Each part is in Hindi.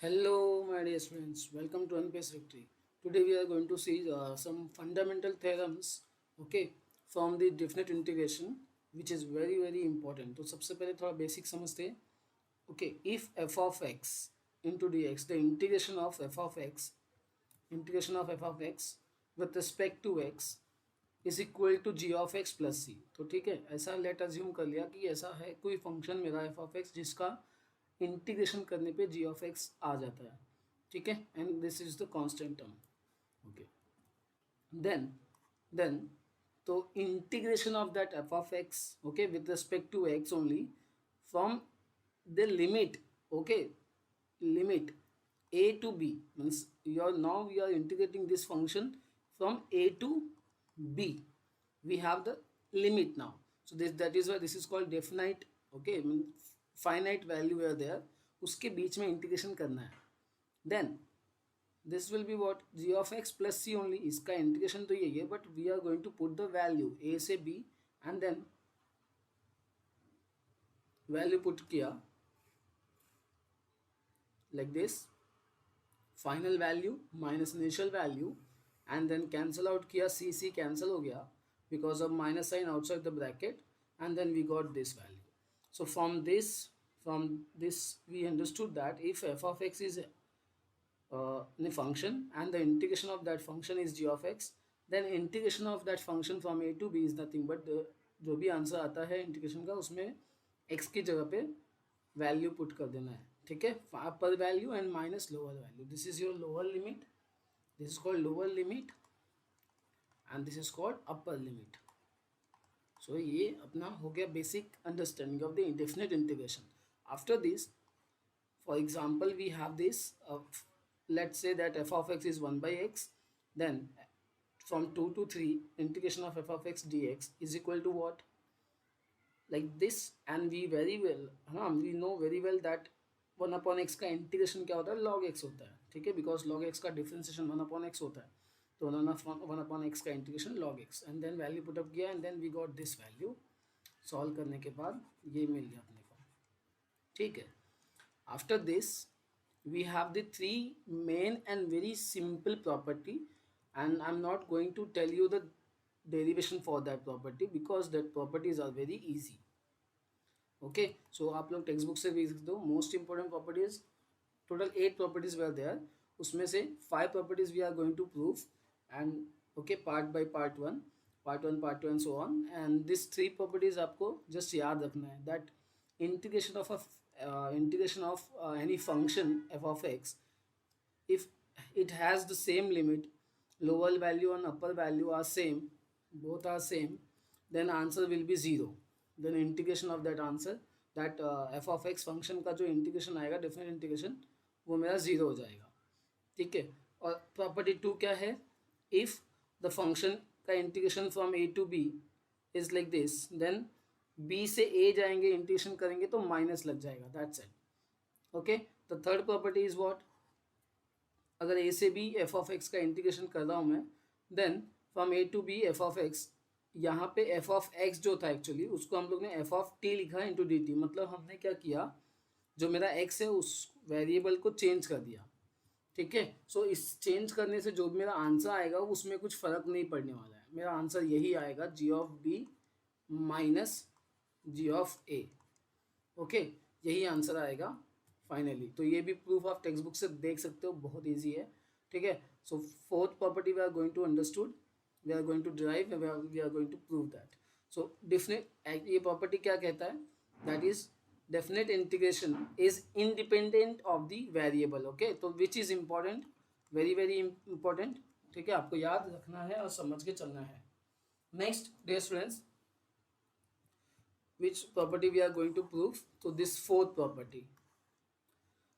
Hello, my dear students. Welcome to NPS Victory. Today we are going to see some fundamental theorems, okay, from the definite integration, which is very important. तो सबसे पहले थोड़ा basic समझते हैं. Okay, if f of x into dx, the integration of f of x with respect to x is equal to g of x plus c. तो ठीक है, ऐसा लेट अज्यूम कर लिया कि ऐसा है कोई फंक्शन मेरा f of x जिसका इंटीग्रेशन करने पे g ऑफ x आ जाता है. ठीक है, and this is the constant term. Okay, then तो integration of that f of x, okay, with respect to x only from the limit, okay, limit a to b means we are integrating this function from a to b. We have the limit now, so that is why this is called definite. Okay, finite value are there, उसके बीच में इंटीग्रेशन करना है. Then this will be what, g of x plus c only. इसका इंटीग्रेशन तो यही है, but we are going to put the value a से b and then value put किया like this, final value minus initial value and then cancel out किया, सी सी कैंसिल हो गया because of minus sign outside the bracket and then we got this value. So from this we understood that if f of x is a function and the integration of that function is g of x, then integration of that function from a to b is nothing but जो भी आंसर आता है इंटीग्रेशन का उसमें x की जगह पे वैल्यू पुट कर देना है. ठीक है, upper value and minus lower value. This is your lower limit, this is called lower limit and this is called upper limit. So ये अपना हो गया basic understanding of the indefinite integration. After this, for example, we have this, let's say that f of x is 1 by x, then from 2 to 3 integration of f of x dx is equal to what, like this. and we very well, हाँ, we know very well that 1 upon x का इंटीग्रेशन क्या होता है, log x होता है. ठीक है, बिकॉज log x का डिफ्रेंसिएशन 1 upon x होता है, तो 1 upon x का integration log x and then value put up किया and then we got this value. Solve करने के बाद ये मिल गया अपने को. ठीक है, after this we have the three main and very simple property, and I'm not going to tell you the derivation for that property because that properties are very easy. Okay, so आप लोग टेक्स्ट बुक से भी देख दो. Most important properties, total 8 properties they are there, उसमें से 5 properties we are going to prove and okay, part by part one, part two and so on. And this 3 properties आपको जस्ट याद रखना है that integration of any function f of x, if it has the same limit, lower value and upper value are same, both are same, then answer will be 0. then integration of that answer, that f of x function का जो इंटीग्रेशन आएगा, डेफिनेट इंटीग्रेशन, वो मेरा 0 हो जाएगा. ठीक है, और प्रॉपर्टी 2 क्या है, इफ द फंक्शन का integration from a to b is like this, then b से a जाएंगे, इंटीग्रेशन करेंगे तो माइनस लग जाएगा, that's it. Okay, the third property is what, अगर a से b f of x का इंटीग्रेशन कर रहा हूँ मैं, then from a to b f of x, यहाँ पे f of x जो था एक्चुअली उसको हम लोग ने f of t लिखा इंटू डी टी. मतलब हमने क्या किया, जो मेरा x है उस वेरिएबल को चेंज कर दिया. ठीक है, सो इस चेंज करने से जो भी मेरा आंसर आएगा उसमें कुछ फर्क नहीं पड़ने वाला है. मेरा आंसर यही आएगा, g of b minus g of a. Okay, यही आंसर आएगा फाइनली. तो ये भी प्रूफ आप टेक्स्ट बुक से देख सकते हो, बहुत ईजी है. ठीक है, so fourth property we are going to understood, we are going to derive, we are going to prove that. So definite, ये property क्या कहता है, that is definite integration is independent of the variable. okay, तो which is important, very important. ठीक है, आपको याद रखना है और समझ के चलना है. next dear students, which property we are going to prove, so this fourth property.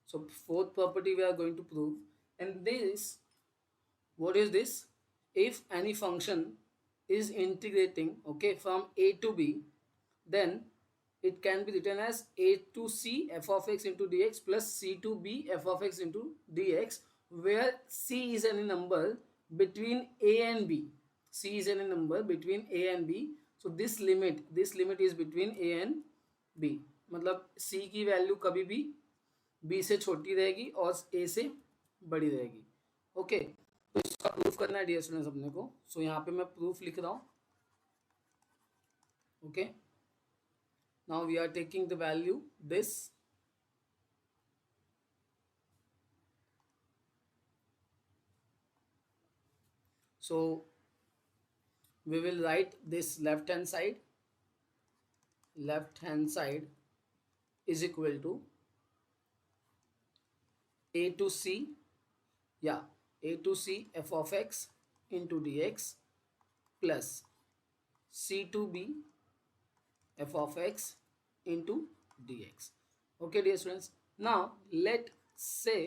So fourth property we are going to prove, and this, what is this, if any function is integrating, okay, from a to b, then it can be written as a to c f of x into dx plus c to b f of x into dx, where c is any number between a and b. c is any number between a and b. So this limit is between a and b. मतलब c की वैल्यू कभी भी बी से छोटी रहेगी और ए से बड़ी रहेगी। ओके, तो इसका प्रूफ करना है डियर स्टूडेंट्स अपने को। सो यहाँ पे मैं प्रूफ लिख रहा हूँ। Okay, now we are taking the value this, so we will write this left hand side is equal to a to c, yeah, a to c f of x into dx plus c to b f of x into dx. Okay dear students, now say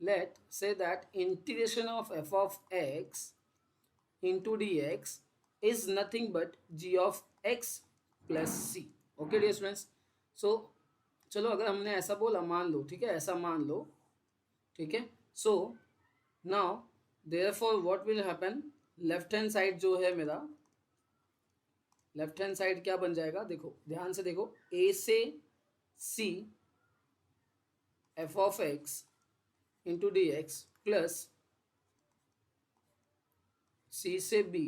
let say that integration of f of x into dx is nothing but g of x plus c. Okay dear students, so चलो अगर हमने ऐसा बोला, मान लो, ठीक है, ऐसा मान लो, ठीक है। So now therefore what will happen, left hand side जो है मेरा, लेफ्ट हैंड साइड क्या बन जाएगा, देखो ध्यान से देखो, ए से c f of x into d x plus c से b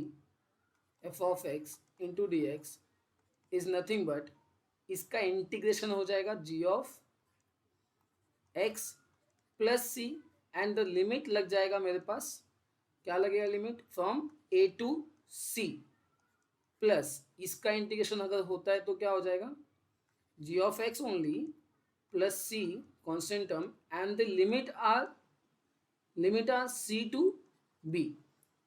f of x into d x is nothing but, इसका इंटीग्रेशन हो जाएगा g of x plus C, and the limit लग जाएगा मेरे पास, क्या लगेगा limit, from a to c, plus इसका इंटीग्रेशन अगर होता है तो क्या हो जाएगा, g of x only plus c constant term, and the limit are C to be.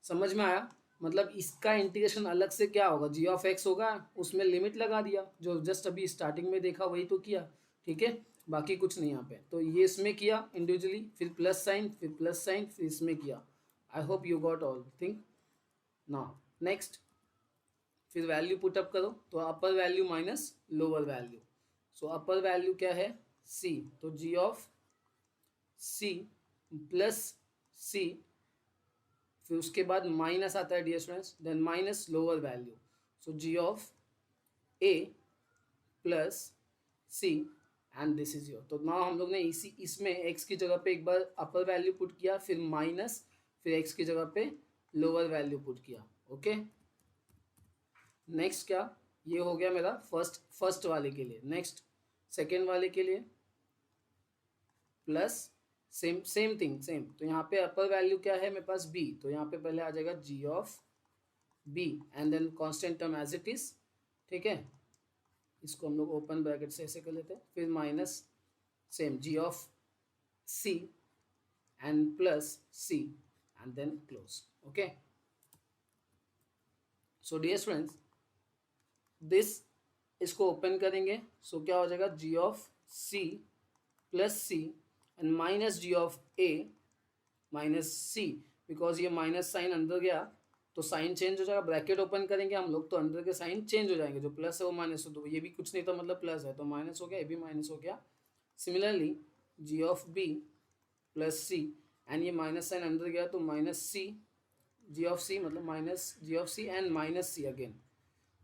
समझ में आया, मतलब इसका इंटीग्रेशन अलग से क्या होगा, जी ऑफ एक्स होगा, उसमें लिमिट लगा दिया, जो जस्ट अभी स्टार्टिंग में देखा वही तो किया, ठीक है, बाकी कुछ नहीं यहाँ पे। तो ये इसमें किया इंडिविजुअली, फिर प्लस साइन, फिर प्लस साइन, फिर इसमें किया। I hope you got all thing. Now next, फिर वैल्यू पुटअप करो, तो upper value minus lower value, so upper value क्या है c, तो g of c plus c, फिर उसके बाद माइनस आता है dear students, then minus lower value, so g of a plus c and this is your. तो नाउ हम लोग ने इसी इसमें x की जगह पे एक बार अपर वैल्यू पुट किया, फिर माइनस, फिर x की जगह पे लोअर वैल्यू पुट किया। ओके, नेक्स्ट क्या, ये हो गया मेरा फर्स्ट वाले के लिए। नेक्स्ट सेकेंड वाले के लिए प्लस सेम थिंग सेम, तो यहाँ पे अपर वैल्यू क्या है मेरे पास b, तो यहाँ पे पहले आ जाएगा g of b and then constant term as it is, ठीक है, इसको हम लोग ओपन ब्रैकेट से ऐसे कर लेते हैं, फिर minus same g of c and plus c and then close. Okay, so dear students this, इसको ओपन करेंगे, सो क्या हो जाएगा, g of c plus C and minus ji of a minus c, because ये माइनस साइन अंदर गया तो साइन चेंज हो जाएगा, ब्रैकेट ओपन करेंगे हम लोग तो अंदर के साइन चेंज हो जाएंगे, जो प्लस है वो माइनस हो, तो ये भी कुछ नहीं था, मतलब प्लस है तो माइनस हो गया, ये भी माइनस हो गया। Similarly G of B plus C, and ये माइनस साइन अंदर गया तो minus C G of C, मतलब minus ji of C and minus C again.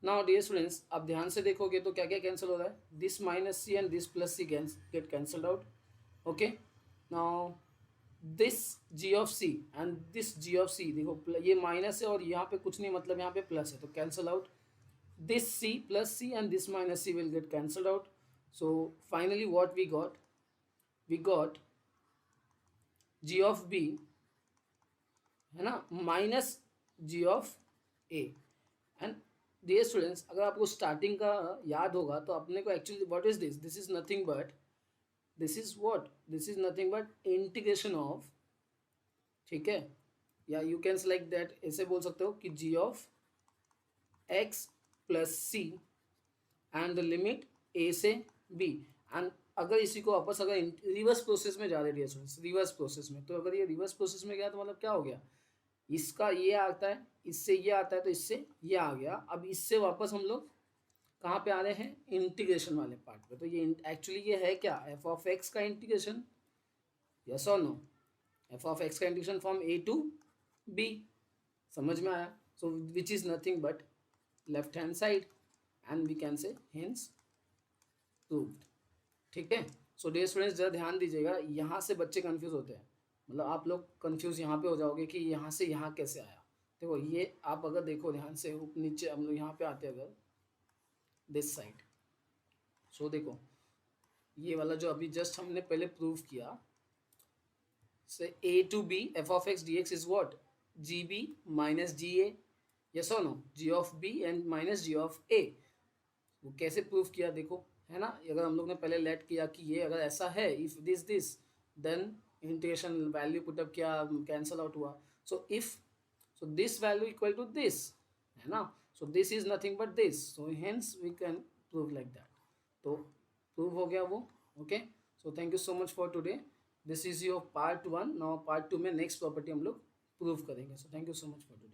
Now dear students आप ध्यान से देखोगे तो क्या क्या कैंसिल हो रहा है, this minus c and this plus c get cancelled out. Okay, now this g of C and this g of c, देखो ये माइनस है और यहाँ पे कुछ नहीं, मतलब यहाँ पे प्लस है तो cancel out, this C plus C and this minus C will get cancelled out. So finally what we got G of B, है ना, minus ji of A. And dear students अगर आपको स्टार्टिंग का याद होगा तो अपने को actually what is this, this is nothing but, this is what, this is nothing but integration of, ठीक है, या यू कैन सेलेक्ट दैट, ऐसे बोल सकते हो कि g of x plus C and the limit a से बी, एंड अगर इसी को वापस अगर रिवर्स प्रोसेस में जा रहे डियर स्टूडेंट्स, रिवर्स प्रोसेस में, तो अगर ये रिवर्स प्रोसेस में गया तो मतलब क्या हो गया, इसका ये आता है, इससे ये आता है, तो इससे ये आ गया। अब इससे वापस हम लोग कहाँ पे आ रहे हैं, इंटीग्रेशन वाले पार्ट पे। तो ये एक्चुअली ये है क्या, एफ ऑफ एक्स का इंटीग्रेशन, यस और नो, एफ ऑफ एक्स का integration from a to B, समझ में आया, so which is nothing but left hand side, and we can say hence proved, ठीक है। सो डियर स्टूडेंट्स जरा ध्यान दीजिएगा, यहाँ से बच्चे कंफ्यूज होते हैं, मतलब आप लोग कंफ्यूज यहाँ पे हो जाओगे कि यहाँ से यहाँ कैसे आया। देखो ये आप अगर देखो ध्यान से नीचे हम लोग यहाँ पे आते हैं अगर दिस साइड, सो देखो ये वाला जो अभी जस्ट हमने पहले प्रूव किया, से a to b f of x dx is what, gb minus ga, yes or no, g of b and minus g of a। वो कैसे प्रूफ किया देखो, है ना, अगर हम लोग ने पहले लेट किया कि ये अगर ऐसा है, if this then integration value put up किया, कैंसल आउट हुआ। So if, so this value equal to this, है ना, so this is nothing but this, so hence we can prove like that. तो प्रूव हो गया वो। Okay, so thank you so much for today, this is your part 1। Now part 2 में नेक्स्ट प्रॉपर्टी हम लोग प्रूव करेंगे। So thank you so much for today.